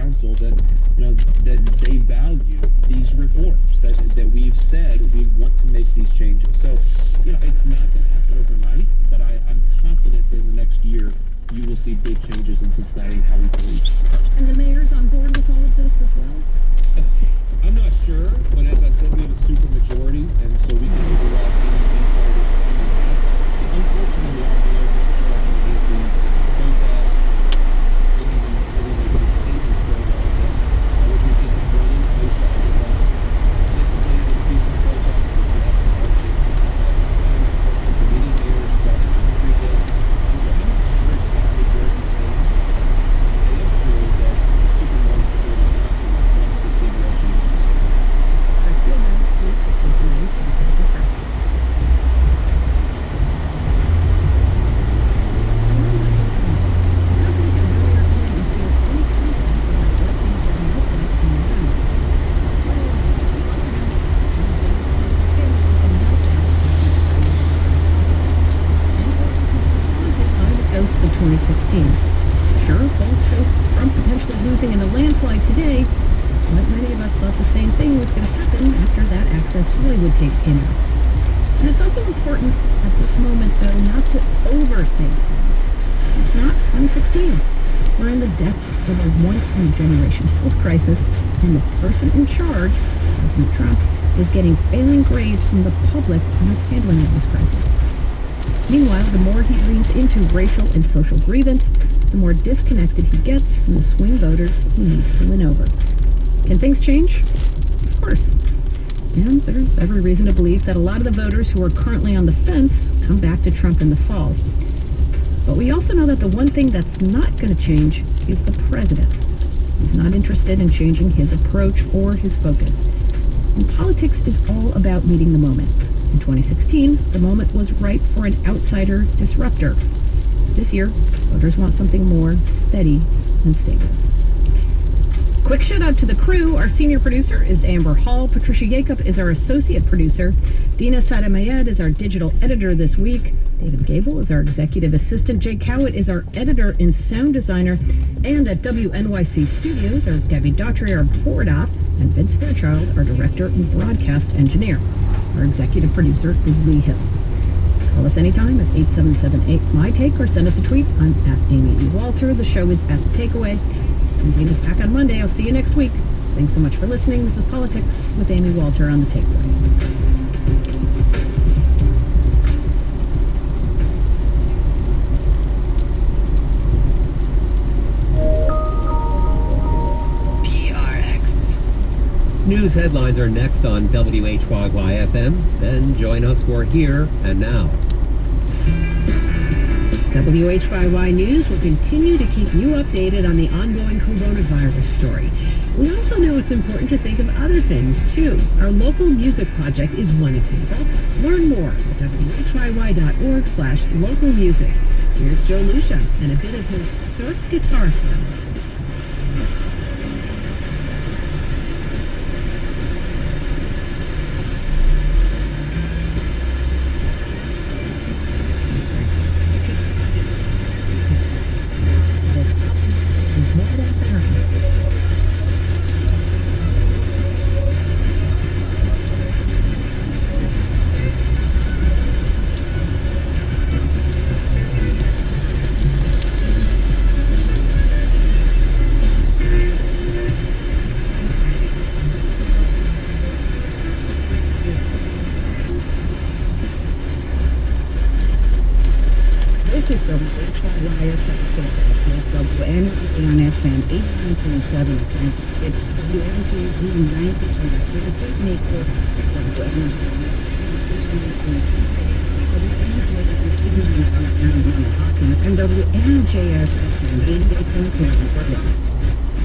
council that, that they value these reforms, that we've said we want to make these changes. So, it's not going to happen overnight, but I'm confident that in the next year, you will see big changes in Cincinnati and how we police. And the mayor's on board with all of this as well? I'm not sure, but as I said, we have a super majority, and so we can override any veto that we have. Unfortunately, our mayor doesn't show up at any of the protests, didn't even really make any statements during all of this, which was disappointing. I wish all of us participated in peaceful protests, which we have been marching, signing protests that many mayors across the country did. I'm not sure exactly where he stands. I am sure that the Supermarket Majority Council wants to see real changes. Garcia News for Cincinnati Citizen Press. Ghosts of 2016. Sure, polls show Trump potentially losing in a landslide today, but many of us thought the same thing was going to happen after that Access Hollywood tape came out. And it's also important at this moment, though, not to overthink things. It's not 2016. We're in the depths of a once-in-a-generation health crisis, and the person in charge, President Trump, is getting failing grades from the public on his handling of this crisis. Meanwhile, the more he leans into racial and social grievance, the more disconnected he gets from the swing voters he needs to win over. Can things change? Of course. And there's every reason to believe that a lot of the voters who are currently on the fence come back to Trump in the fall. But we also know that the one thing that's not going to change is the president. He's not interested in changing his approach or his focus. And politics is all about meeting the moment. In 2016, the moment was ripe for an outsider disruptor. This year, voters want something more steady and stable. Quick shout out to the crew. Our senior producer is Amber Hall. Patricia Yacob is our associate producer. Dina Sadamayed is our digital editor this week. David Gable is our executive assistant. Jake Cowett is our editor and sound designer. And at WNYC Studios are Debbie Daughtry, our board op, and Vince Fairchild, our director and broadcast engineer. Our executive producer is Lee Hill. Call us anytime at 877-8-MY-TAKE or send us a tweet. I'm at Amy E. Walter. The show is at The Takeaway. And Dina's back on Monday. I'll see you next week. Thanks so much for listening. This is Politics with Amy Walter on The Takeaway. News headlines are next on WHYY-FM. Then join us for Here and Now. WHYY News will continue to keep you updated on the ongoing coronavirus story. We also know it's important to think of other things, too. Our local music project is one example. Learn more at whyy.org/local music. Here's Joe Lucia and a bit of his surf guitar fun.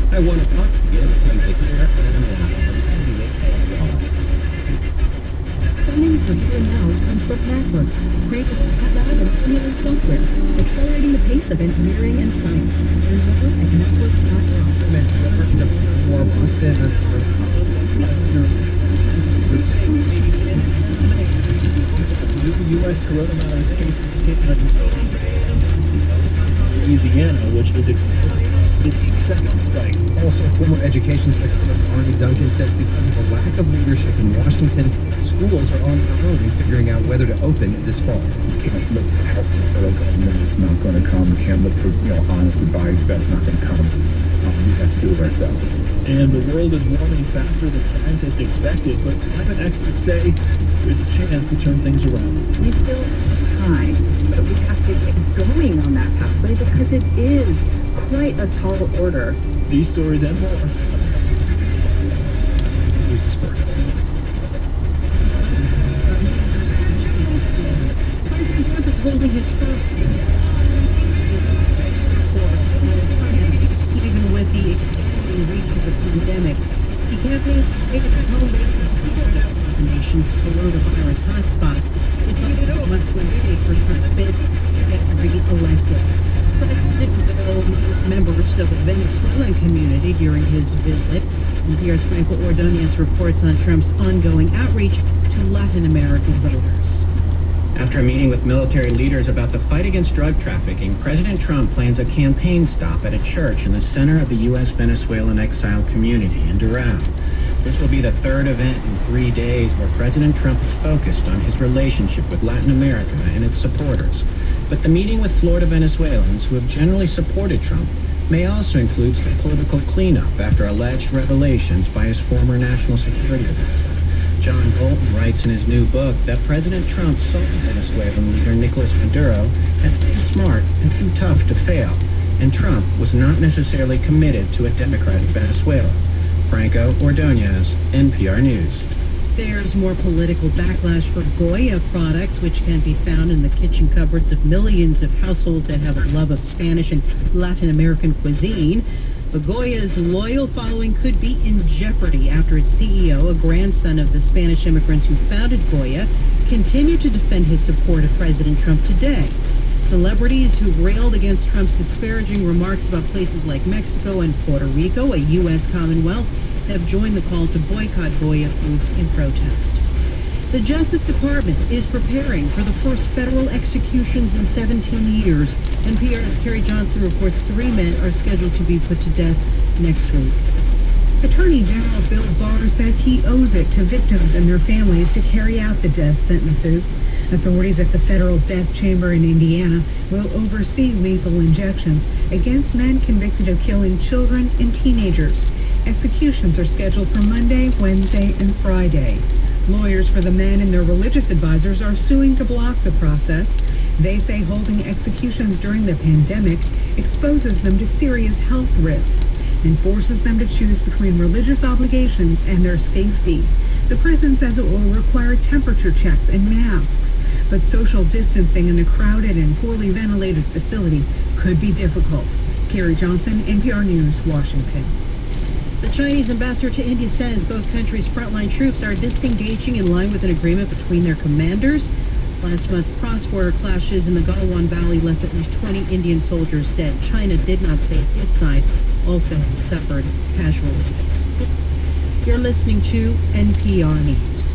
I want to talk to you from the Here and Now. Funding for Here and Now comes from Macworld, created by Lab and Simulator Software, accelerating the pace of engineering and science. Learn more at Macworld.com. For Boston U.S. coronavirus cases hit Louisiana, which is experiencing a 60-second spike. Also Former Education Secretary Arnie Duncan says because of the lack of leadership in Washington, schools are on their own in figuring out whether to open this fall. You can't look out for federal government. It's not going to come. You can't look for, honest advice. That's not going to come. We have to do it ourselves. And the world is warming faster than scientists expected, but climate experts say there's a chance to turn things around. We still have time, but we have to get going on that pathway because it is quite a tall order. These stories and more. Here's the story. President Trump is holding his first even with the expanding reach of the pandemic. He campaigned to take his home base the nation's coronavirus hotspots. It must win big for Trump's bid to get re-elected. President members of the Venezuelan community during his visit. NPR's Franco Ordonez reports on Trump's ongoing outreach to Latin American voters. After a meeting with military leaders about the fight against drug trafficking, President Trump plans a campaign stop at a church in the center of the U.S. Venezuelan exile community in Doral. This will be the third event in 3 days where President Trump is focused on his relationship with Latin America and its supporters. But the meeting with Florida Venezuelans who have generally supported Trump may also include some political cleanup after alleged revelations by his former national security advisor. John Bolton writes in his new book that President Trump saw Venezuelan leader Nicolas Maduro as too smart and too tough to fail, and Trump was not necessarily committed to a democratic Venezuela. Franco Ordonez, NPR News. There's more political backlash for Goya products, which can be found in the kitchen cupboards of millions of households that have a love of Spanish and Latin American cuisine. But Goya's loyal following could be in jeopardy after its CEO, a grandson of the Spanish immigrants who founded Goya, continued to defend his support of President Trump today. Celebrities who railed against Trump's disparaging remarks about places like Mexico and Puerto Rico, a U.S. Commonwealth, have joined the call to boycott Goya foods in protest. The Justice Department is preparing for the first federal executions in 17 years. NPR's Carrie Johnson reports 3 men are scheduled to be put to death next week. Attorney General Bill Barr says he owes it to victims and their families to carry out the death sentences. Authorities at the federal death chamber in Indiana will oversee lethal injections against men convicted of killing children and teenagers. Executions are scheduled for Monday, Wednesday, and Friday. Lawyers for the men and their religious advisors are suing to block the process. They say holding executions during the pandemic exposes them to serious health risks and forces them to choose between religious obligations and their safety. The prison says it will require temperature checks and masks, but social distancing in a crowded and poorly ventilated facility could be difficult. Carrie Johnson, NPR News, Washington. The Chinese ambassador to India says both countries' frontline troops are disengaging in line with an agreement between their commanders. Last month, cross-border clashes in the Galwan Valley left at least 20 Indian soldiers dead. China did not say its side also suffered casualties. You're listening to NPR News.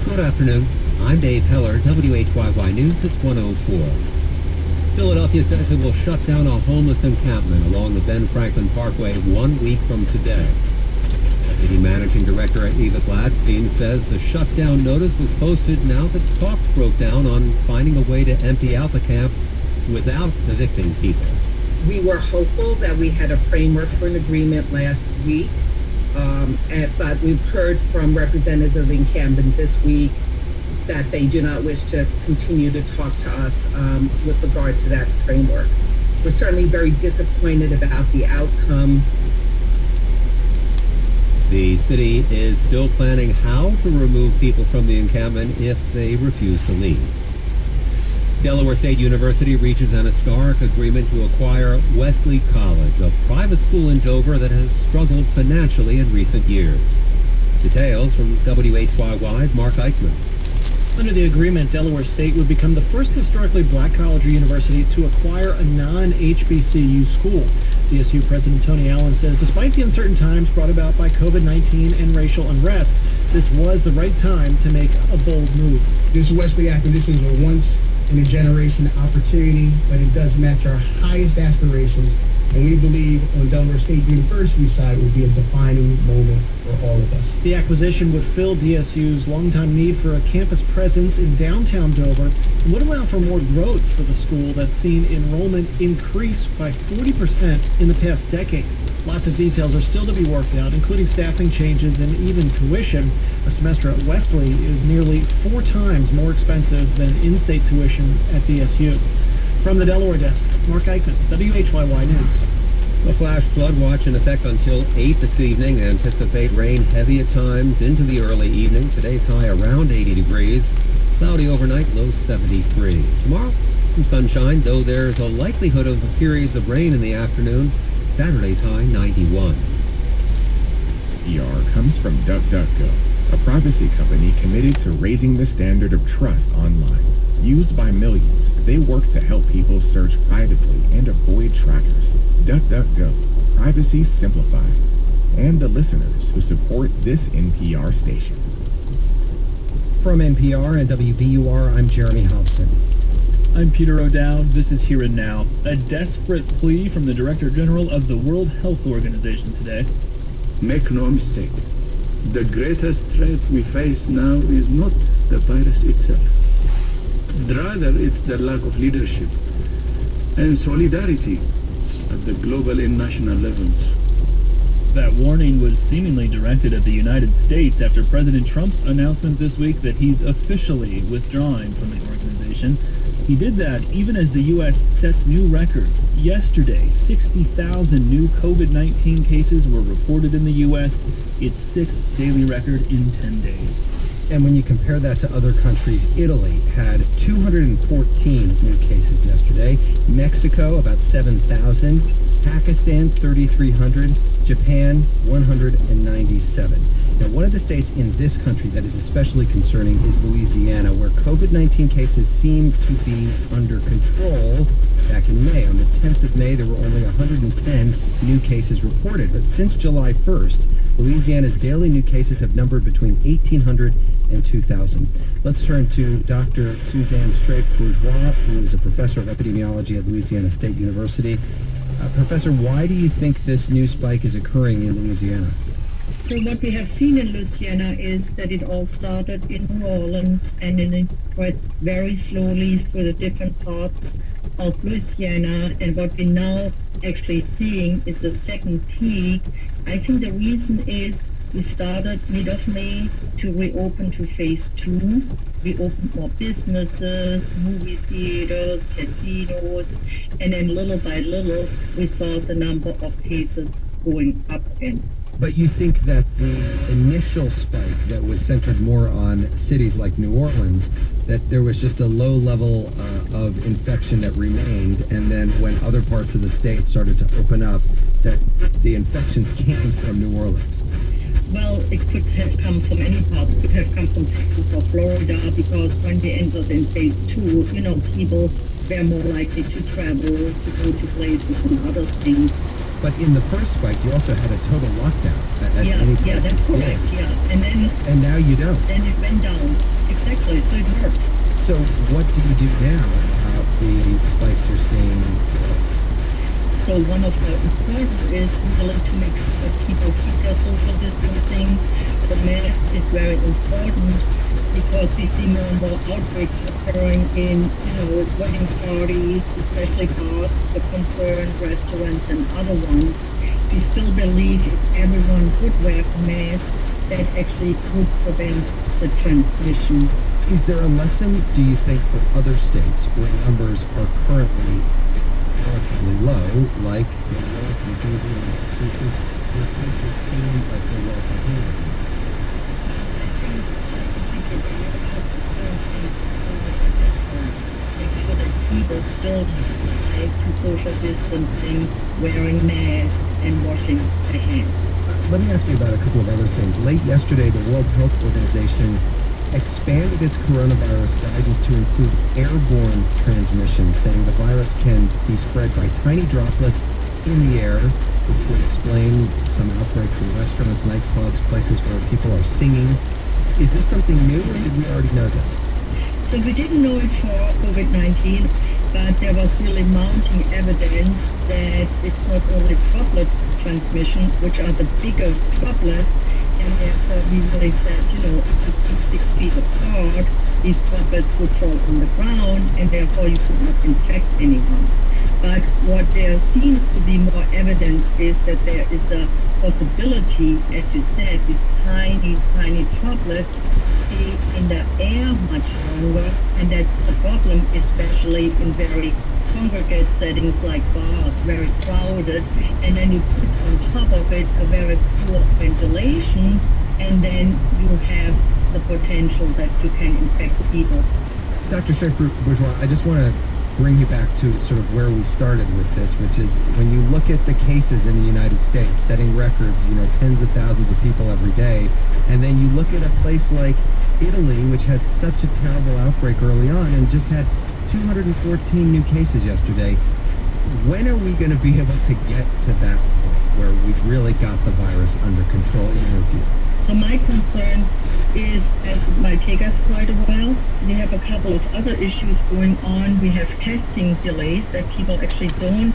Good afternoon. I'm Dave Heller, WHYY News. It's 1:04. Philadelphia says it will shut down a homeless encampment along the Ben Franklin Parkway 1 week from today. Deputy Managing Director Eva Gladstein says the shutdown notice was posted now that talks broke down on finding a way to empty out the camp without evicting people. We were hopeful that we had a framework for an agreement last week, but we've heard from representatives of the encampment this week that they do not wish to continue to talk to us with regard to that framework. We're certainly very disappointed about the outcome. The city is still planning how to remove people from the encampment if they refuse to leave. Delaware State University reaches an historic agreement to acquire Wesley College, a private school in Dover that has struggled financially in recent years. Details from WHYY's Mark Eichmann. Under the agreement, Delaware State would become the first historically black college or university to acquire a non-HBCU school. DSU President Tony Allen says despite the uncertain times brought about by COVID-19 and racial unrest, this was the right time to make a bold move. This Wesley acquisition is a once-in-a-generation opportunity, but it does match our highest aspirations And we believe on Delaware State University side will be a defining moment for all of us. The acquisition would fill DSU's longtime need for a campus presence in downtown Dover and would allow for more growth for the school that's seen enrollment increase by 40% in the past decade. Lots of details are still to be worked out, including staffing changes and even tuition. A semester at Wesley is nearly 4 times more expensive than in-state tuition at DSU. From the Delaware desk, Mark Eichmann, WHYY News. A flash flood watch in effect until 8 this evening. Anticipate rain heavy at times into the early evening. Today's high around 80 degrees. Cloudy overnight, low 73. Tomorrow, some sunshine, though there's a likelihood of periods of rain in the afternoon. Saturday's high 91. PR comes from DuckDuckGo, a privacy company committed to raising the standard of trust online. Used by millions, they work to help people search privately and avoid trackers. DuckDuckGo, privacy simplified. And the listeners who support this NPR station. From NPR and WBUR, I'm Jeremy Hobson. I'm Peter O'Dowd. This is Here and Now. A desperate plea from the Director General of the World Health Organization today. Make no mistake, the greatest threat we face now is not the virus itself. Rather, it's the lack of leadership and solidarity at the global and national levels. That warning was seemingly directed at the United States after President Trump's announcement this week that he's officially withdrawing from the organization. He did that even as the U.S. sets new records. Yesterday, 60,000 new COVID-19 cases were reported in the U.S., its 6th daily record in 10 days. And when you compare that to other countries, Italy had 214 new cases yesterday, Mexico about 7,000, Pakistan 3,300, Japan 197. Now, one of the states in this country that is especially concerning is Louisiana, where COVID-19 cases seem to be under control. Back in May, on the 10th of May, there were only 110 new cases reported. But since July 1st, Louisiana's daily new cases have numbered between 1,800 and 2,000. Let's turn to Dr. Suzanne Straight-Bourgeois, who is a professor of epidemiology at Louisiana State University. Professor, why do you think this new spike is occurring in Louisiana? So what we have seen in Louisiana is that it all started in New Orleans and then it spreads very slowly through the different parts of Louisiana. And what we're now actually seeing is the second peak. I think the reason is we started mid of May to reopen to phase 2. We opened more businesses, movie theaters, casinos, and then little by little we saw the number of cases going up again. But you think that the initial spike that was centered more on cities like New Orleans, that there was just a low level of infection that remained, and then when other parts of the state started to open up, that the infections came from New Orleans? Well, it could have come from any parts. It could have come from Texas or Florida, because when we entered in phase 2, people were more likely to travel, to go to places and other things. But in the first spike, you also had a total lockdown. Yeah, that's correct, yeah. And now you don't. Then it went down. Exactly, so it worked. So what do you do now about the spikes you're seeing? So one of the important is really to make sure that people keep their social distancing. The mask is very important because we see more and more outbreaks occurring in, wedding parties, especially bars, the concern, restaurants and other ones. We still believe if everyone would wear a mask, that actually could prevent the transmission. Is there a lesson, do you think, for other states where numbers are currently relatively low, like New York, New Jersey, and Massachusetts, where cases seem like they're well contained? Make sure that people still try to social distancing, wearing masks, and washing their hands. Let me ask you about a couple of other things. Late yesterday, the World Health Organization expanded its coronavirus guidance to include airborne transmission, saying the virus can be spread by tiny droplets in the air, which would explain some outbreaks in restaurants, nightclubs, places where people are singing. Is this something new, or did we already know this? So we didn't know it for COVID-19. but there was really mounting evidence that it's not only droplet transmission, which are the bigger droplets, and therefore we really said, if you keep 6 feet apart, these droplets would fall on the ground, and therefore you could not infect anyone. But what there seems to be more evidence is that there is a possibility, as you said, with tiny, tiny droplets stay in the air much longer, and that's the problem, especially in very congregate settings like bars, very crowded, and then you put on top of it a very poor ventilation, and then you have the potential that you can infect people. Dr. Shaffer-Bourgeois, I just want to bring you back to sort of where we started with this, which is when you look at the cases in the United States, setting records, tens of thousands of people every day, and then you look at a place like Italy, which had such a terrible outbreak early on and just had 214 new cases yesterday. When are we going to be able to get to that point where we've really got the virus under control in your view? So my concern is that it might take us quite a while. We have a couple of other issues going on. We have testing delays, that people actually don't